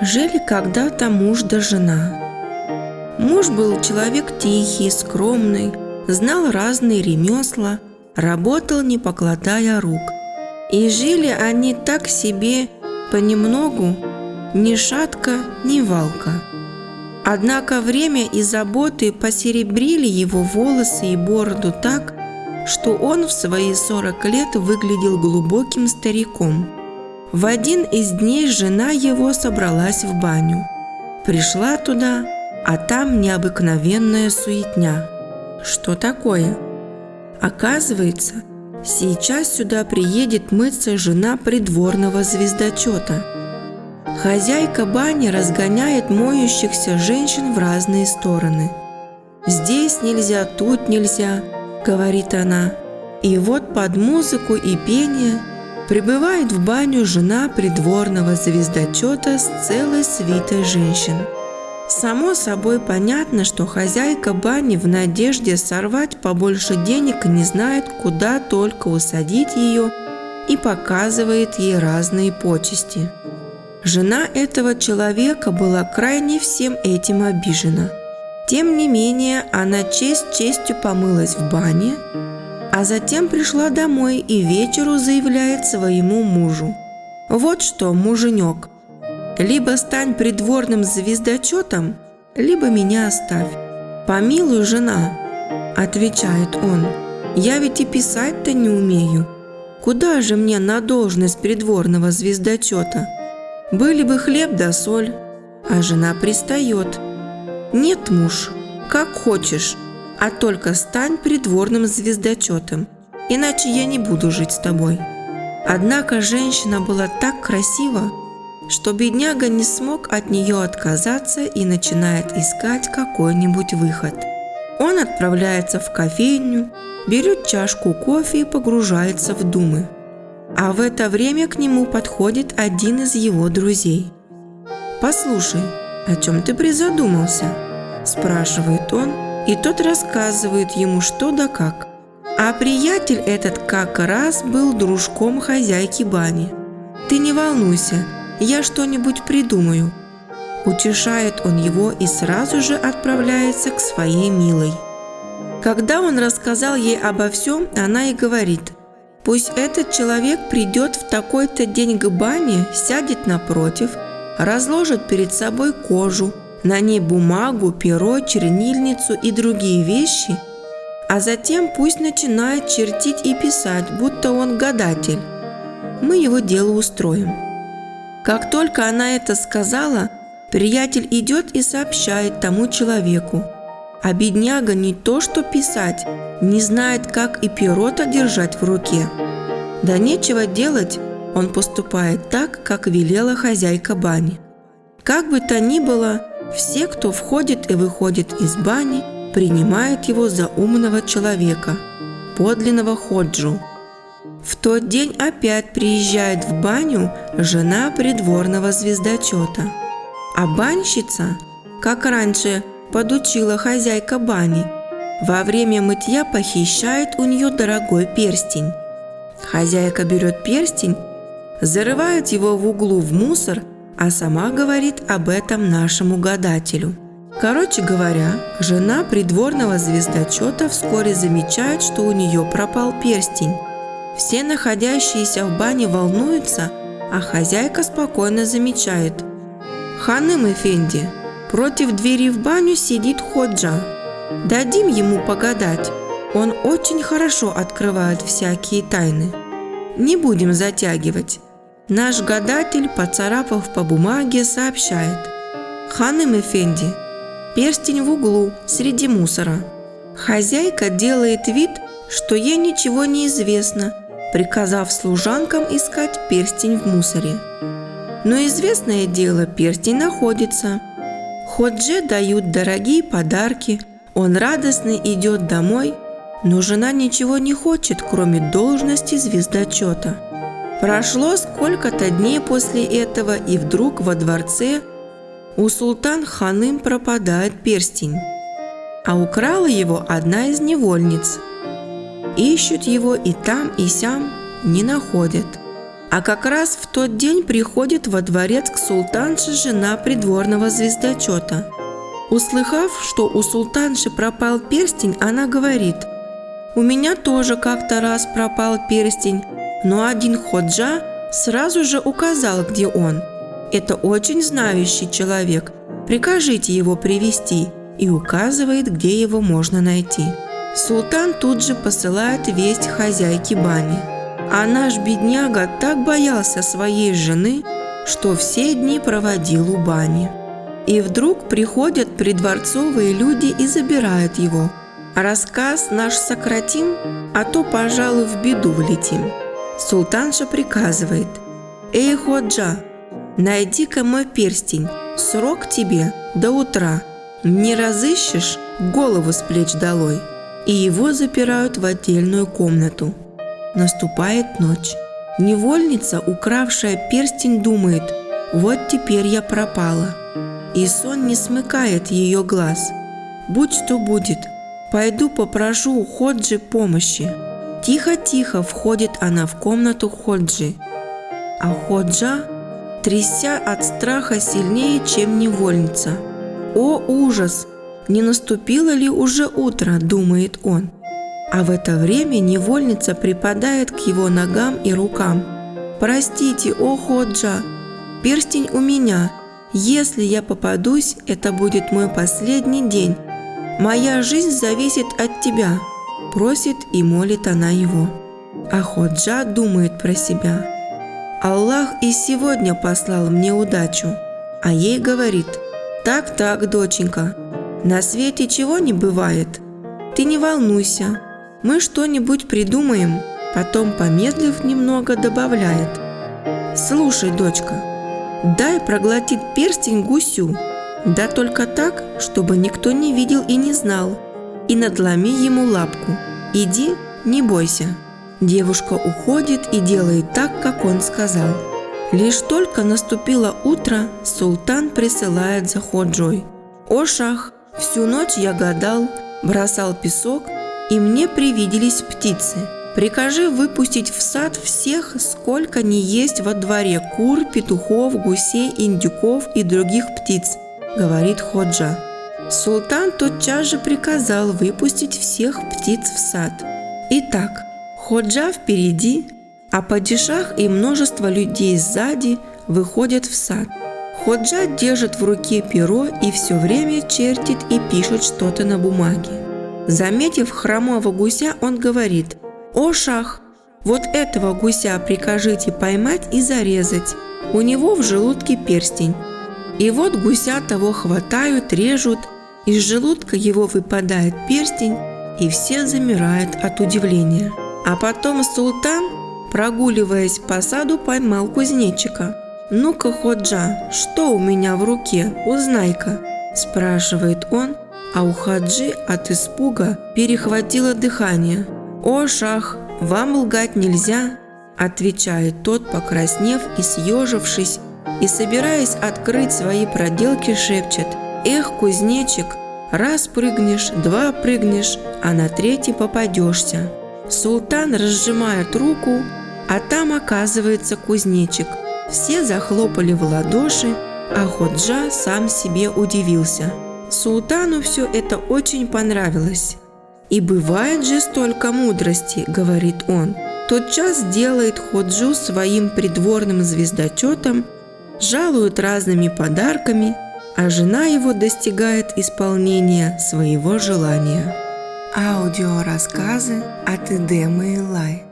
Жили когда-то муж да жена. Муж был человек тихий, скромный, знал разные ремесла, работал, не покладая рук. И жили они так себе понемногу, ни шатка, ни валка. Однако время и заботы посеребрили его волосы и бороду так, что он в свои 40 лет выглядел глубоким стариком. В один из дней жена его собралась в баню. Пришла туда, а там необыкновенная суетня. Что такое? Оказывается, сейчас сюда приедет мыться жена придворного звездочета. Хозяйка бани разгоняет моющихся женщин в разные стороны. «Здесь нельзя, тут нельзя», — говорит она. И вот под музыку и пение прибывает в баню жена придворного звездочета с целой свитой женщин. Само собой понятно, что хозяйка бани в надежде сорвать побольше денег не знает, куда только усадить ее, и показывает ей разные почести. Жена этого человека была крайне всем этим обижена. Тем не менее, она честь честью помылась в бане, а затем пришла домой и вечеру заявляет своему мужу: «Вот что, муженек, либо стань придворным звездочетом, либо меня оставь». «Помилуй, жена», – отвечает он, – «я ведь и писать-то не умею. Куда же мне на должность придворного звездочета? Были бы хлеб да соль». А жена пристает: «Нет, муж, как хочешь, а только стань придворным звездочетом, иначе я не буду жить с тобой». Однако женщина была так красива, что бедняга не смог от нее отказаться и начинает искать какой-нибудь выход. Он отправляется в кофейню, берет чашку кофе и погружается в думы. А в это время к нему подходит один из его друзей. «Послушай, о чем ты призадумался?» – спрашивает он, и тот рассказывает ему что да как. А приятель этот как раз был дружком хозяйки бани. «Ты не волнуйся, я что-нибудь придумаю». Утешает он его и сразу же отправляется к своей милой. Когда он рассказал ей обо всем, она и говорит: «Пусть этот человек придет в такой-то день к бане, сядет напротив, разложит перед собой кожу, на ней бумагу, перо, чернильницу и другие вещи, а затем пусть начинает чертить и писать, будто он гадатель. Мы его дело устроим». Как только она это сказала, приятель идет и сообщает тому человеку. А бедняга не то что писать, не знает, как и перо-то держать в руке. Да нечего делать, он поступает так, как велела хозяйка бани. Как бы то ни было, все, кто входит и выходит из бани, принимают его за умного человека, подлинного ходжу. В тот день опять приезжает в баню жена придворного звездочета. А банщица, как раньше подучила хозяйка бани, во время мытья похищает у нее дорогой перстень. Хозяйка берет перстень, зарывает его в углу в мусор, а сама говорит об этом нашему гадателю. Короче говоря, жена придворного звездочета вскоре замечает, что у нее пропал перстень. Все находящиеся в бане волнуются, а хозяйка спокойно замечает: «Ханым эфенди, против двери в баню сидит ходжа. Дадим ему погадать, он очень хорошо открывает всякие тайны. Не будем затягивать». Наш гадатель, поцарапав по бумаге, сообщает: «Ханым эфенди, перстень в углу, среди мусора». Хозяйка делает вид, что ей ничего не известно, приказав служанкам искать перстень в мусоре. Но известное дело, перстень находится. Ходже дают дорогие подарки, он радостно идет домой, но жена ничего не хочет, кроме должности звездочета. Прошло сколько-то дней после этого, и вдруг во дворце у султан-ханым пропадает перстень, а украла его одна из невольниц. Ищут его и там, и сям, не находят. А как раз в тот день приходит во дворец к султанше жена придворного звездочета. Услыхав, что у султанши пропал перстень, она говорит: «У меня тоже как-то раз пропал перстень, но один ходжа сразу же указал, где он. Это очень знающий человек, прикажите его привести», и указывает, где его можно найти. Султан тут же посылает весть хозяйке бани. А наш бедняга так боялся своей жены, что все дни проводил у бани. И вдруг приходят придворцовые люди и забирают его. Рассказ наш сократим, а то, пожалуй, в беду влетим. Султанша приказывает: «Эй, ходжа, найди-ка мой перстень, срок тебе до утра. Не разыщешь – голову с плеч долой». И его запирают в отдельную комнату. Наступает ночь. Невольница, укравшая перстень, думает: «Вот теперь я пропала». И сон не смыкает ее глаз. Будь что будет, пойду попрошу у ходжи помощи. Тихо-тихо входит она в комнату ходжи. А ходжа, тряся от страха сильнее, чем невольница. «О, ужас! Не наступило ли уже утро?» – думает он. А в это время невольница припадает к его ногам и рукам. «Простите, о ходжа, перстень у меня. Если я попадусь, это будет мой последний день. Моя жизнь зависит от тебя», – просит и молит она его. А ходжа думает про себя: «Аллах и сегодня послал мне удачу». А ей говорит: «Так, доченька, на свете чего не бывает. Ты не волнуйся, мы что-нибудь придумаем». Потом, помедлив немного, добавляет: «Слушай, дочка, дай проглотить перстень гусю, да только так, чтобы никто не видел и не знал, и надломи ему лапку. Иди, не бойся». Девушка уходит и делает так, как он сказал. Лишь только наступило утро, султан присылает за ходжой: «О шах, всю ночь я гадал, бросал песок, и мне привиделись птицы. Прикажи выпустить в сад всех, сколько ни есть во дворе кур, петухов, гусей, индюков и других птиц», – говорит ходжа. Султан тотчас же приказал выпустить всех птиц в сад. Итак, ходжа впереди, а падишах и множество людей сзади выходят в сад. Ходжа держит в руке перо и все время чертит и пишет что-то на бумаге. Заметив хромого гуся, он говорит: «О шах, вот этого гуся прикажите поймать и зарезать, у него в желудке перстень». И вот гуся того хватают, режут, из желудка его выпадает перстень, и все замирают от удивления. А потом султан, прогуливаясь по саду, поймал кузнечика. «Ну-ка, ходжа, что у меня в руке, узнай-ка», – спрашивает он, а у хаджи от испуга перехватило дыхание. «О, шах, вам лгать нельзя», – отвечает тот, покраснев и съежившись, и, собираясь открыть свои проделки, шепчет: «Эх, кузнечик, раз прыгнешь, два прыгнешь, а на третий попадешься». Султан разжимает руку, а там оказывается кузнечик. Все захлопали в ладоши, а ходжа сам себе удивился. Султану все это очень понравилось. «И бывает же столько мудрости», – говорит он. Тотчас делает ходжу своим придворным звездочетом, жалует разными подарками, а жена его достигает исполнения своего желания. Аудиорассказы от Эдемы Элай.